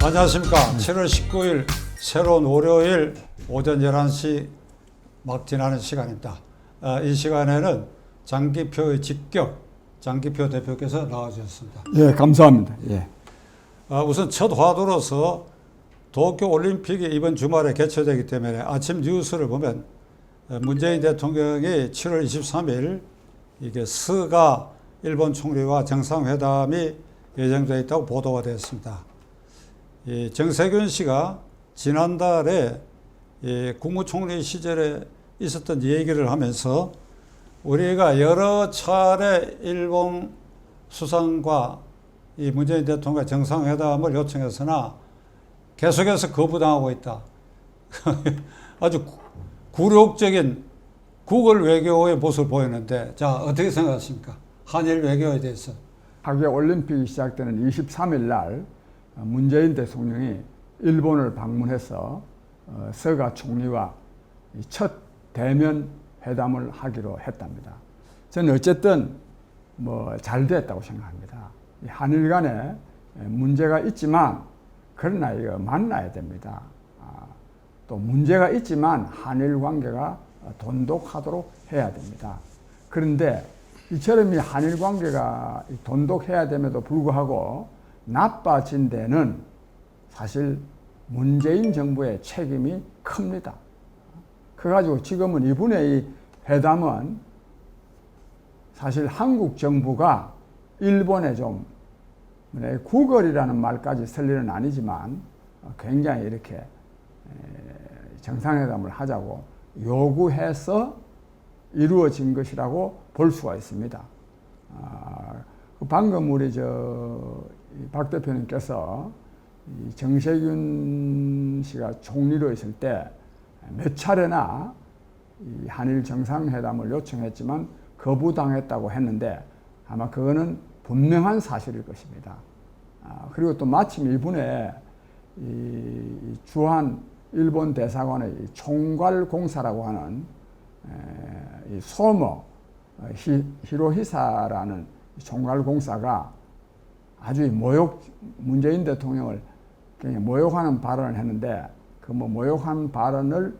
안녕하십니까. 7월 19일 새로운 월요일 오전 11시 막 지나는 시간입니다. 이 시간에는 장기표의 직격, 장기표 대표께서 나와주셨습니다. 예, 감사합니다. 예. 우선 첫 화두로서 도쿄올림픽이 이번 주말에 개최되기 때문에 아침 뉴스를 보면 문재인 대통령이 7월 23일 이게 스가 일본 총리와 정상회담이 예정되어 있다고 보도가 되었습니다. 이 정세균 씨가 지난달에 국무총리 시절에 있었던 얘기를 하면서 우리가 여러 차례 일본 수상과 이 문재인 대통령과 정상회담을 요청했으나 계속해서 거부당하고 있다. 아주 굴욕적인 국을 외교의 모습을 보였는데, 자, 어떻게 생각하십니까? 한일 외교에 대해서. 하계 올림픽이 시작되는 23일 날 문재인 대통령이 일본을 방문해서 스가 총리와 첫 대면 회담을 하기로 했답니다. 저는 어쨌든 잘 됐다고 생각합니다. 한일 간에 문제가 있지만 그러나 이거 만나야 됩니다. 또 문제가 있지만 한일 관계가 돈독하도록 해야 됩니다. 그런데 이처럼 이 한일 관계가 돈독해야 됨에도 불구하고 나빠진 데는 사실 문재인 정부의 책임이 큽니다. 그래가지고 지금은 이분의 이 회담은 사실 한국 정부가 일본에 좀 구걸이라는 말까지 쓸 일은 아니지만 굉장히 이렇게 정상회담을 하자고 요구해서 이루어진 것이라고 볼 수가 있습니다. 방금 우리 박 대표님께서 정세균 씨가 총리로 있을 때 몇 차례나 이 한일 정상회담을 요청했지만 거부당했다고 했는데 아마 그거는 분명한 사실일 것입니다. 그리고 또 마침 이분의 이 주한 일본 대사관의 총괄공사라고 하는 이 소모 히로히사라는 총괄공사가 아주 문재인 대통령을 굉장히 모욕하는 발언을 했는데 그 모욕한 발언을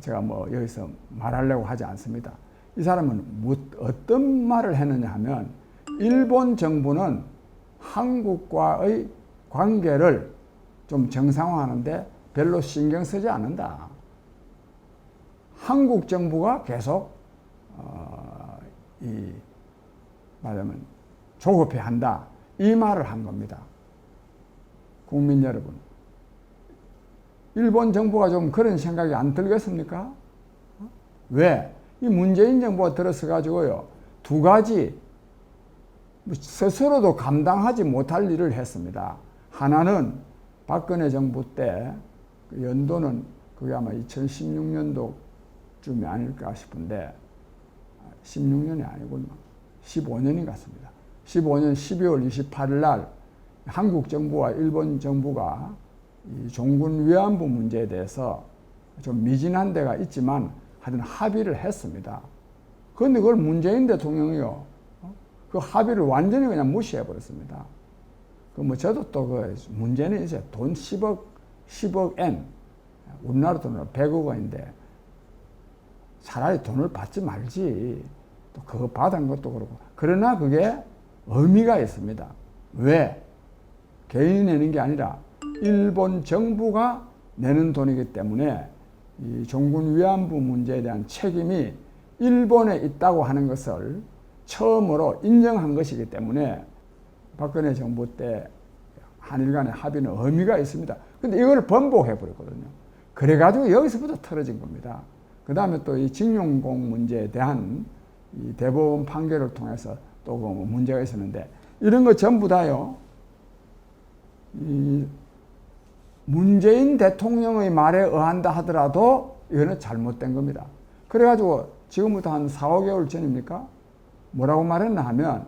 제가 여기서 말하려고 하지 않습니다. 이 사람은 어떤 말을 했느냐 하면 일본 정부는 한국과의 관계를 좀 정상화하는데 별로 신경 쓰지 않는다. 한국 정부가 계속 말하자면 조급해 한다. 이 말을 한 겁니다. 국민 여러분, 일본 정부가 좀 그런 생각이 안 들겠습니까? 왜? 이 문재인 정부가 들어서 가지고요, 두 가지 스스로도 감당하지 못할 일을 했습니다. 하나는 박근혜 정부 때 연도는 그게 아마 2016년도쯤이 아닐까 싶은데 16년이 아니군요. 15년인 것 같습니다. 15년 12월 28일 날 한국 정부와 일본 정부가 이 종군 위안부 문제에 대해서 좀 미진한 데가 있지만 하여튼 합의를 했습니다. 그런데 그걸 문재인 대통령이요, 그 합의를 완전히 그냥 무시해 버렸습니다. 저도 또 문제는 이제 돈 10억 엔, 우리나라 돈으로 100억 원인데 차라리 돈을 받지 말지. 또 그거 받은 것도 그렇고. 그러나 그게 의미가 있습니다. 왜? 개인이 내는 게 아니라 일본 정부가 내는 돈이기 때문에 이 종군 위안부 문제에 대한 책임이 일본에 있다고 하는 것을 처음으로 인정한 것이기 때문에 박근혜 정부 때 한일 간의 합의는 의미가 있습니다. 근데 이걸 번복해 버렸거든요. 그래가지고 여기서부터 틀어진 겁니다. 그 다음에 또 이 징용공 문제에 대한 이 대법원 판결을 통해서 또 문제가 있었는데 이런 거 전부 다요, 이 문재인 대통령의 말에 의한다 하더라도 이거는 잘못된 겁니다. 그래가지고 지금부터 한 4, 5개월 전입니까? 뭐라고 말했나 하면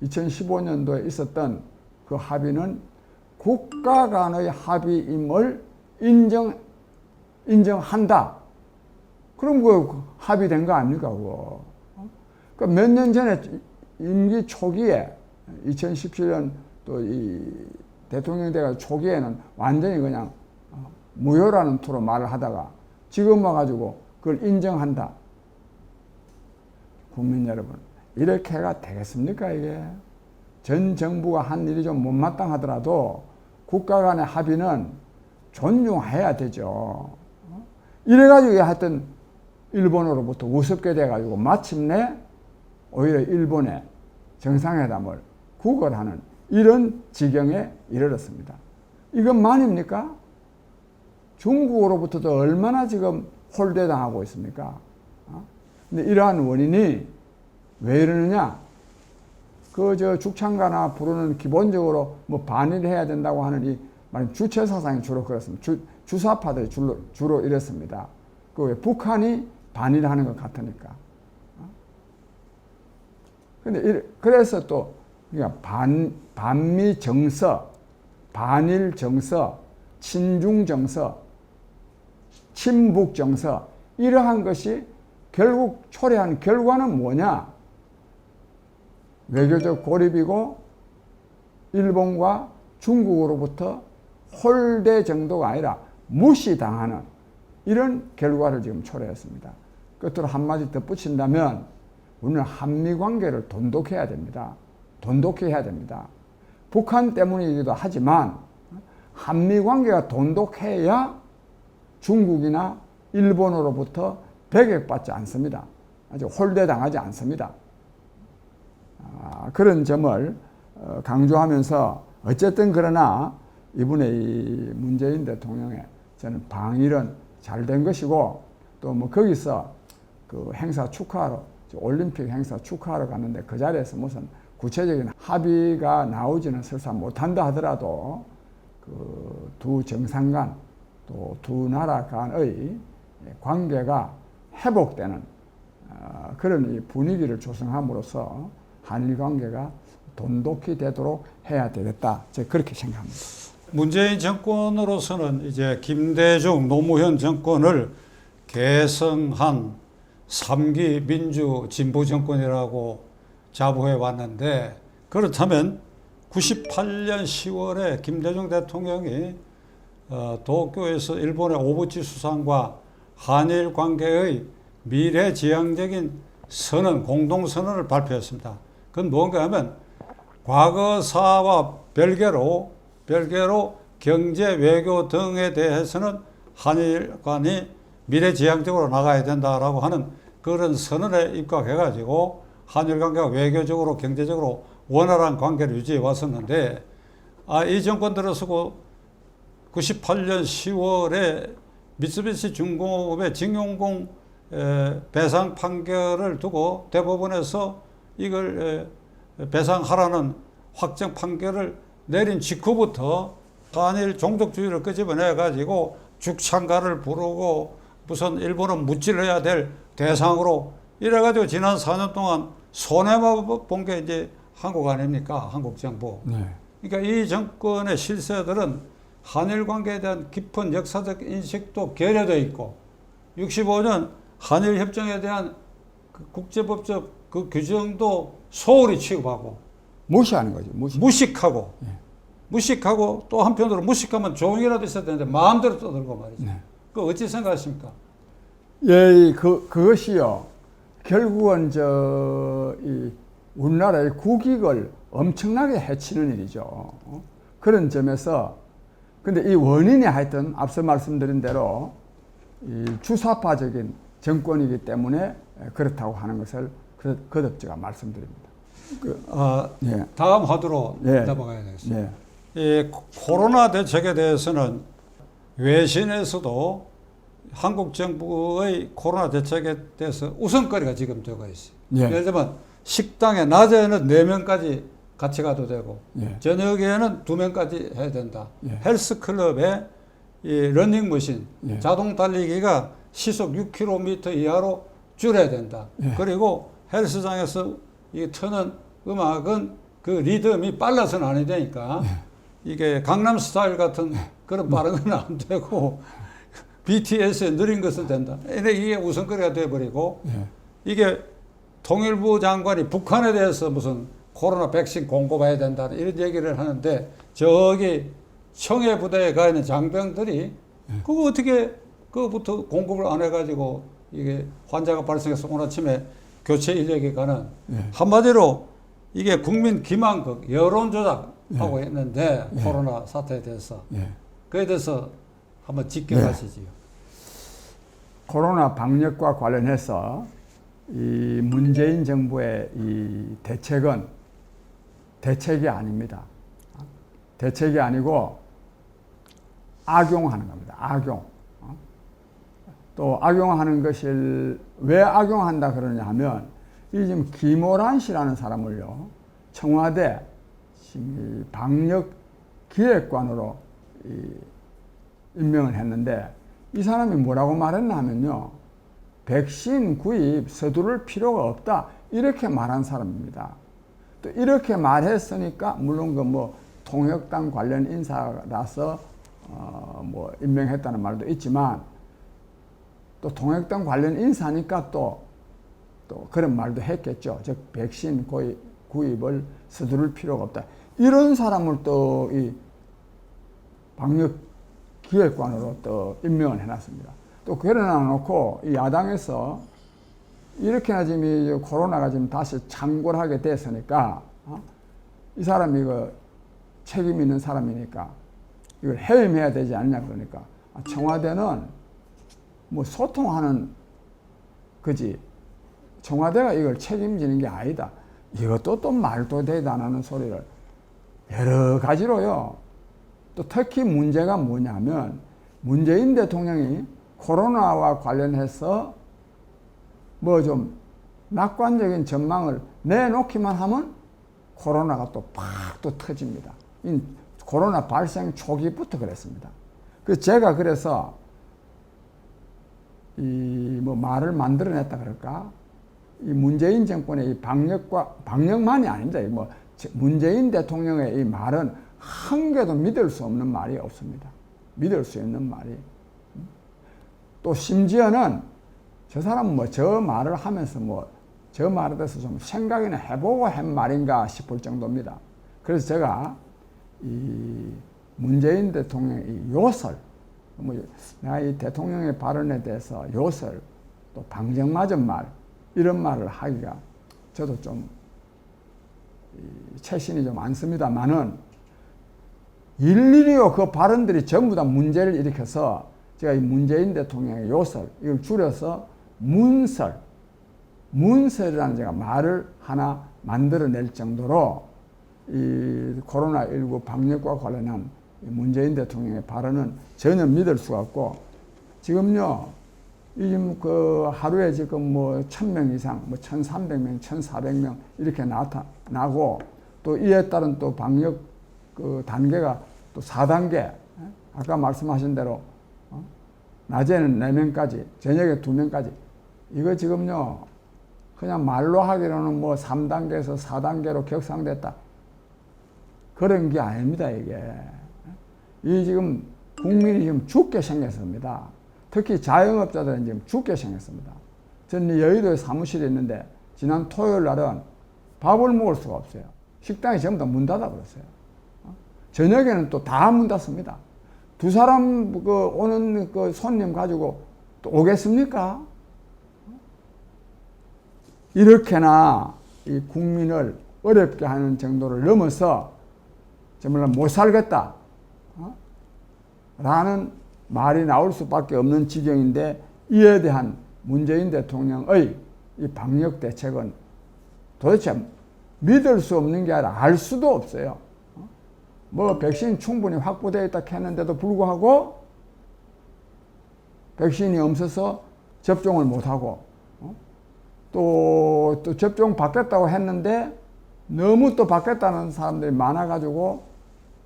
2015년도에 있었던 그 합의는 국가 간의 합의임을 인정한다. 그럼 그 합의된 거 아닙니까? 그거. 그러니까 몇 년 전에 임기 초기에 2017년 또 이 대통령 때가 초기에는 완전히 그냥 무효라는 투로 말을 하다가 지금 와가지고 그걸 인정한다. 국민 여러분, 이렇게가 되겠습니까 이게? 전 정부가 한 일이 좀 못마땅하더라도 국가 간의 합의는 존중해야 되죠. 이래가지고 하여튼 일본으로부터 우습게 돼가지고 마침내 오히려 일본의 정상회담을 구걸하는 이런 지경에 이르렀습니다. 이건 만입니까? 중국으로부터도 얼마나 지금 홀대당하고 있습니까? 근데 이러한 원인이 왜 이러느냐? 죽창가나 부르는 기본적으로 뭐 반일해야 된다고 하는 이 주체 사상이 주로 그렇습니다. 주사파들이 주로 이랬습니다. 왜 북한이 반일하는 것 같으니까. 근데 그래서 또 반미 정서, 반일 정서, 친중 정서, 친북 정서 이러한 것이 결국 초래한 결과는 뭐냐? 외교적 고립이고 일본과 중국으로부터 홀대 정도가 아니라 무시당하는 이런 결과를 지금 초래했습니다. 끝으로 한마디 덧붙인다면 우리는 한미관계를 돈독해야 됩니다. 돈독히 해야 됩니다. 북한 때문이기도 하지만 한미관계가 돈독해야 중국이나 일본으로부터 배격받지 않습니다. 아주 홀대당하지 않습니다. 그런 점을 강조하면서 어쨌든 그러나 이번에 이 문재인 대통령의 저는 방일은 잘 된 것이고 또 뭐 거기서 그 행사 축하하러 올림픽 행사 축하하러 갔는데 그 자리에서 무슨 구체적인 합의가 나오지는 설사 못한다 하더라도 그 두 정상 간 또 두 나라 간의 관계가 회복되는 그런 이 분위기를 조성함으로써 한일 관계가 돈독히 되도록 해야 되겠다. 제가 그렇게 생각합니다. 문재인 정권으로서는 이제 김대중, 노무현 정권을 계승한 3기 민주 진보 정권이라고 자부해 왔는데 그렇다면 98년 10월에 김대중 대통령이 도쿄에서 일본의 오부치 수상과 한일 관계의 미래지향적인 선언, 공동선언을 발표했습니다. 그건 뭔가 하면 과거사와 별개로 경제, 외교 등에 대해서는 한일 간이 미래지향적으로 나가야 된다라고 하는 그런 선언에 입각해가지고 한일 관계가 외교적으로, 경제적으로 원활한 관계를 유지해 왔었는데 이 정권 들어서고 98년 10월에 미쓰비시 중공업의 징용공 배상 판결을 두고 대법원에서 이걸 배상하라는 확정 판결을 내린 직후부터 한일 종족주의를 끄집어내 가지고 죽창가를 부르고 무슨 일본은 무찔러야 될 대상으로 이래 가지고 지난 4년 동안 손해만 본 게 이제 한국 아닙니까? 한국 정부. 네. 그러니까 이 정권의 실세들은 한일 관계에 대한 깊은 역사적 인식도 결여되어 있고 65년 한일 협정에 대한 그 국제법적 그 규정도 소홀히 취급하고 무시하는 거죠. 무식하고 네. 무식하고 또 한편으로 무식하면 조용이라도 있어야 되는데 마음대로 떠들고 말이죠. 네. 그 어찌 생각하십니까? 예, 그것이요. 결국은 이 우리나라의 국익을 엄청나게 해치는 일이죠. 그런 점에서 근데 이 원인이 하여튼 앞서 말씀드린 대로 이 주사파적인 정권이기 때문에 그렇다고 하는 것을 거듭 말씀드립니다. 예. 다음 화두로 넘어가야 되겠습니다. 이 코로나 대책에 대해서는 외신에서도 한국 정부의 코로나 대책에 대해서 우선거리가 지금 되고 있어요. 예를 들면 식당에 낮에는 4명까지 같이 가도 되고 저녁에는 2명까지 해야 된다. 헬스클럽에 이 러닝머신 자동 달리기가 시속 6km 이하로 줄여야 된다. 그리고 헬스장에서 이 트는 음악은 그 리듬이 빨라서는 안 되니까 이게 강남 스타일 같은 그런 빠른 건 안 되고 BTS에 느린 것은 된다. 이게 우선거리가 돼버리고 이게 통일부 장관이 북한에 대해서 무슨 코로나 백신 공급해야 된다 이런 얘기를 하는데 저기 청해 부대에 가 있는 장병들이 그거 어떻게 그거부터 공급을 안 해가지고 이게 환자가 발생해서 오늘 아침에 교체 인력이 가는 한마디로 이게 국민 기만극 여론 조작하고 있는데 코로나 사태에 대해서 그에 대해서 한번 직격하시지요. 코로나 방역과 관련해서 이 문재인 정부의 이 대책은 대책이 아닙니다. 대책이 아니고 악용하는 겁니다. 악용. 또 악용하는 것을 왜 악용한다 그러냐 하면 이 지금 김오란 씨라는 사람을요 청와대 지금 방역 기획관으로 임명을 했는데 이 사람이 뭐라고 말했나 하면요 백신 구입 서두를 필요가 없다 이렇게 말한 사람입니다. 또 이렇게 말했으니까 물론 그 뭐 통역당 관련 인사라서 뭐 임명했다는 말도 있지만 또 통역당 관련 인사니까 또 그런 말도 했겠죠. 즉 백신 구입을 서두를 필요가 없다. 이런 사람을 또 이 방역 기획관으로 또 임명을 해놨습니다. 또 그래놔 놓고 이 야당에서 이렇게나 지금 이 코로나가 지금 다시 창궐하게 됐으니까 이 사람이 이거 책임 있는 사람이니까 이걸 해임해야 되지 않냐 그러니까 청와대는 뭐 소통하는 거지 청와대가 이걸 책임지는 게 아니다. 이것도 또 말도 되도 안 하는 소리를 여러 가지로요. 또 특히 문제가 뭐냐면 문재인 대통령이 코로나와 관련해서 뭐 좀 낙관적인 전망을 내놓기만 하면 코로나가 또 팍 또 터집니다. 이 코로나 발생 초기부터 그랬습니다. 제가 그래서 이 뭐 말을 만들어냈다 그럴까? 이 문재인 정권의 이 방역만이 아닙니다. 뭐 문재인 대통령의 이 말은 한 개도 믿을 수 없는 말이 없습니다. 믿을 수 있는 말이. 또 심지어는 저 사람 뭐 저 말을 하면서 뭐 저 말에 대해서 좀 생각이나 해보고 한 말인가 싶을 정도입니다. 그래서 제가 이 문재인 대통령의 이 요설, 뭐 내가 이 대통령의 발언에 대해서 요설, 또 방정맞은 말, 이런 말을 하기가 저도 좀 체신이 좀 많습니다만은 일일이요 그 발언들이 전부 다 문제를 일으켜서 제가 이 문재인 대통령의 요설, 이걸 줄여서 문설이라는 제가 말을 하나 만들어낼 정도로 이 코로나19 방역과 관련한 문재인 대통령의 발언은 전혀 믿을 수가 없고 지금요 지금 그 하루에 지금 뭐 1000명 이상, 뭐 1300명, 1400명 이렇게 나타나고 또 이에 따른 또 방역 그 단계가 또 4단계 아까 말씀하신 대로 낮에는 4명까지 저녁에 2명까지 이거 지금요 그냥 말로 하기로는 뭐 3단계에서 4단계로 격상됐다 그런 게 아닙니다. 이게 이 지금 국민이 지금 죽게 생겼습니다. 특히 자영업자들은 지금 죽게 생겼습니다. 저는 여의도에 사무실에 있는데 지난 토요일 날은 밥을 먹을 수가 없어요. 식당이 전부 다 문 닫아 버렸어요. 저녁에는 또 다 문 닫습니다. 두 사람 그 오는 그 손님 가지고 또 오겠습니까? 이렇게나 이 국민을 어렵게 하는 정도를 넘어서 정말 못 살겠다 라는 말이 나올 수밖에 없는 지경인데 이에 대한 문재인 대통령의 이 방역 대책은 도대체 믿을 수 없는 게 아니라 알 수도 없어요. 뭐 백신 충분히 확보되어 있다 했는데도 불구하고 백신이 없어서 접종을 못하고 또 접종 받겠다고 했는데 너무 또 받겠다는 사람들이 많아가지고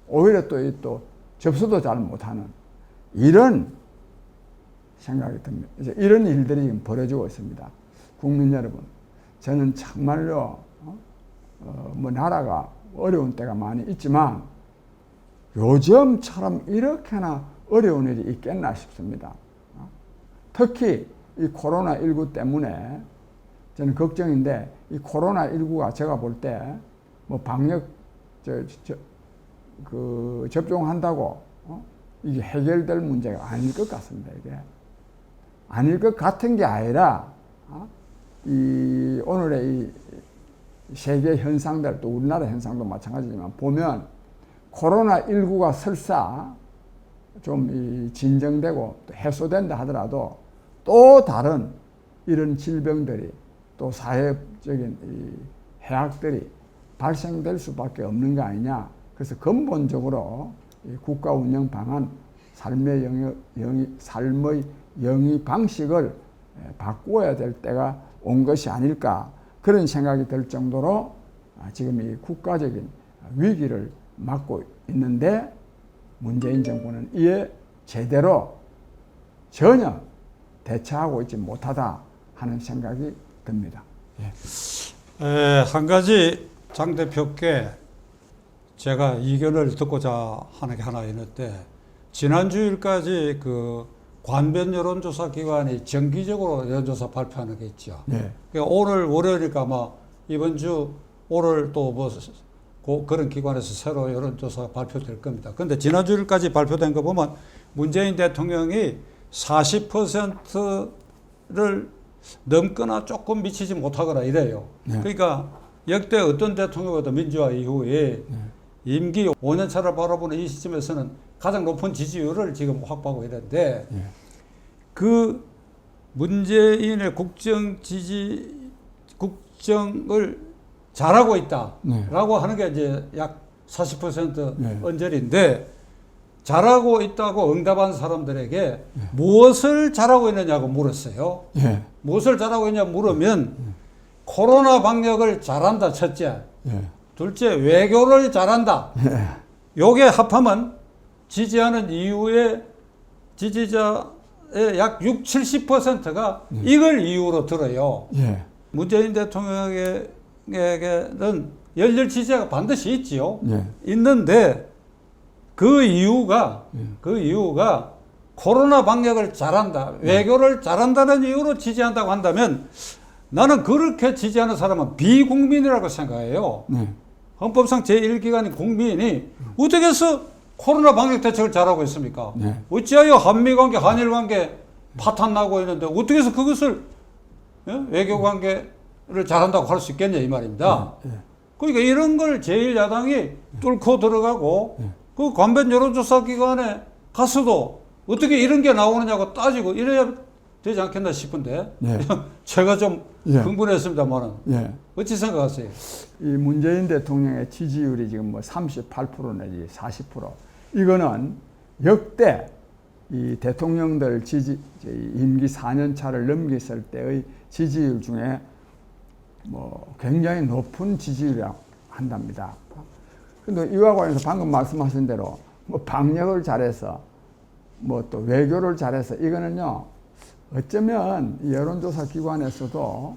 오히려 또 접수도 잘 못하는 이런 생각이 듭니다. 이런 일들이 지금 벌어지고 있습니다. 국민 여러분, 저는 정말로 뭐 나라가 어려운 때가 많이 있지만 요즘처럼 이렇게나 어려운 일이 있겠나 싶습니다. 특히 이 코로나19 때문에 저는 걱정인데 이 코로나19가 제가 볼 때 뭐 방역 접종한다고 이게 해결될 문제가 아닐 것 같습니다. 이게 아닐 것 같은 게 아니라 이 오늘의 이 세계 현상들 또 우리나라 현상도 마찬가지지만 보면 코로나19가 설사 좀 진정되고 또 해소된다 하더라도 또 다른 이런 질병들이 또 사회적인 이 해악들이 발생될 수밖에 없는 거 아니냐. 그래서 근본적으로 이 국가 운영 방안, 삶의 영위 방식을 바꾸어야 될 때가 온 것이 아닐까 그런 생각이 들 정도로 지금 이 국가적인 위기를 맞고 있는데 문재인 정부는 이에 제대로 전혀 대처하고 있지 못하다 하는 생각이 듭니다. 한 가지 장 대표께 제가 이견을 듣고자 하는 게 하나 있는데 지난 주일까지 그 관변 여론조사 기관이 정기적으로 여론조사 발표하는 게 있죠. 그러니까 오늘 월요일이니까 아마 이번 주 오늘 또 뭐 그런 기관에서 새로 여론조사 발표될 겁니다. 그런데 지난 주일까지 발표된 거 보면 문재인 대통령이 40%를 넘거나 조금 미치지 못하거나 이래요. 그러니까 역대 어떤 대통령보다 민주화 이후에 임기 5년 차를 바라보는 이 시점에서는 가장 높은 지지율을 지금 확보하고 있는데 그 문재인의 국정을 잘하고 있다라고 하는 게 이제 약 40% 언저리인데 잘하고 있다고 응답한 사람들에게 무엇을 잘하고 있느냐고 물었어요. 무엇을 잘하고 있냐 물으면 코로나 방역을 잘한다 첫째. 둘째 외교를 잘한다. 요게 합하면 지지하는 이후에 지지자의 약 60-70%가 이걸 이유로 들어요. 문재인 대통령에게는 열렬 지지자가 반드시 있지요. 있는데 그 이유가 코로나 방역을 잘한다, 외교를 잘한다는 이유로 지지한다고 한다면 나는 그렇게 지지하는 사람은 비국민이라고 생각해요. 헌법상 제1기관인 국민이 어떻게 해서 코로나 방역 대책을 잘하고 있습니까? 어찌하여 한미관계, 한일관계 파탄나고 있는데 어떻게 해서 그것을 외교관계를 잘한다고 할 수 있겠냐 이 말입니다. 그러니까 이런 걸 제1야당이 뚫고 들어가고 그 관변 여론조사 기관에 가서도 어떻게 이런 게 나오느냐고 따지고 이래야 되지 않겠나 싶은데 제가 좀 흥분했습니다만은 어찌 생각하세요? 이 문재인 대통령의 지지율이 지금 뭐 38% 내지 40% 이거는 역대 이 대통령들 임기 4년 차를 넘겼을 때의 지지율 중에 뭐 굉장히 높은 지지율이라고 한답니다. 근데 이와 관해서 방금 말씀하신 대로 뭐 방역을 잘해서 뭐 또 외교를 잘해서 이거는요 어쩌면 여론조사 기관에서도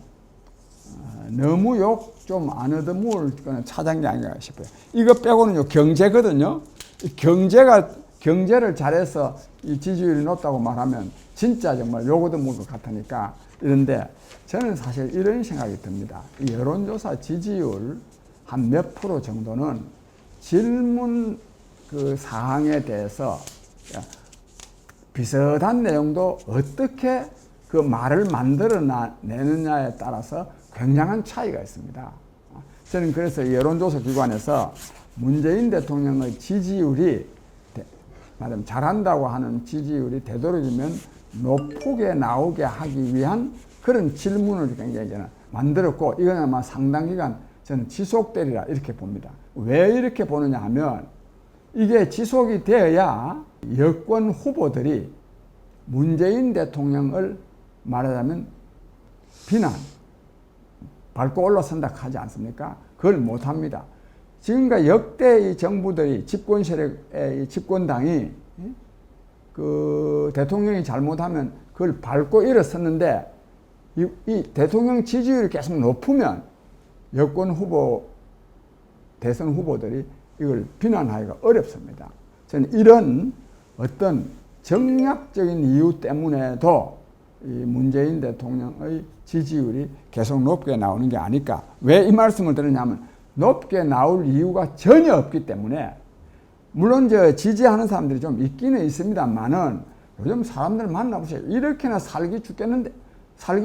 너무 욕 좀 안 얻어먹을 거는 찾은 게 아닌가 싶어요. 이거 빼고는요 경제거든요. 경제를 잘해서 이 지지율이 높다고 말하면 진짜 정말 욕 얻어먹을 것 같으니까 이런데 저는 사실 이런 생각이 듭니다. 이 여론조사 지지율 한 몇 프로 정도는 질문 그 사항에 대해서 비슷한 내용도 어떻게 그 말을 만들어내느냐에 따라서 굉장한 차이가 있습니다. 저는 그래서 여론조사 기관에서 문재인 대통령의 지지율이 말하자면 잘한다고 하는 지지율이 되도록이면 높게 나오게 하기 위한 그런 질문을 굉장히 만들었고 이건 아마 상당 기간 저는 지속되리라 이렇게 봅니다. 왜 이렇게 보느냐 하면 이게 지속이 되어야 여권 후보들이 문재인 대통령을 말하자면 비난, 밟고 올라선다 하지 않습니까? 그걸 못합니다. 지금까지 역대 이 정부들이 집권 세력의 집권당이 그 대통령이 잘못하면 그걸 밟고 일어섰는데 이 대통령 지지율이 계속 높으면 여권 후보, 대선 후보들이 이걸 비난하기가 어렵습니다. 저는 이런 어떤 정략적인 이유 때문에도 이 문재인 대통령의 지지율이 계속 높게 나오는 게 아닐까. 왜 이 말씀을 드리냐면 높게 나올 이유가 전혀 없기 때문에 물론 지지하는 사람들이 좀 있기는 있습니다만은 요즘 사람들 만나보세요. 이렇게나 살기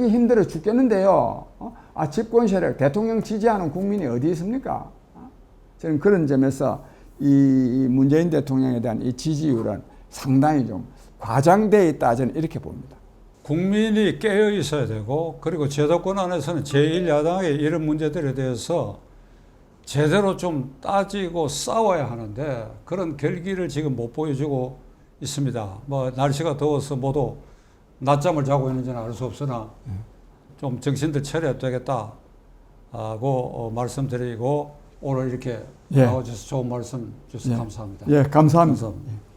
힘들어 죽겠는데요. 집권 세력, 대통령 지지하는 국민이 어디 있습니까? 저는 그런 점에서 이 문재인 대통령에 대한 이 지지율은 상당히 좀 과장되어 있다, 저는 이렇게 봅니다. 국민이 깨어 있어야 되고, 그리고 제도권 안에서는 제1야당의 이런 문제들에 대해서 제대로 좀 따지고 싸워야 하는데 그런 결기를 지금 못 보여주고 있습니다. 뭐 날씨가 더워서 모두 낮잠을 자고 있는지는 알 수 없으나 좀 정신들 차려야 되겠다 하고 말씀드리고, 오늘 이렇게 나와주셔서 좋은 말씀 주셔서 감사합니다. 감사합니다. 감사합니다.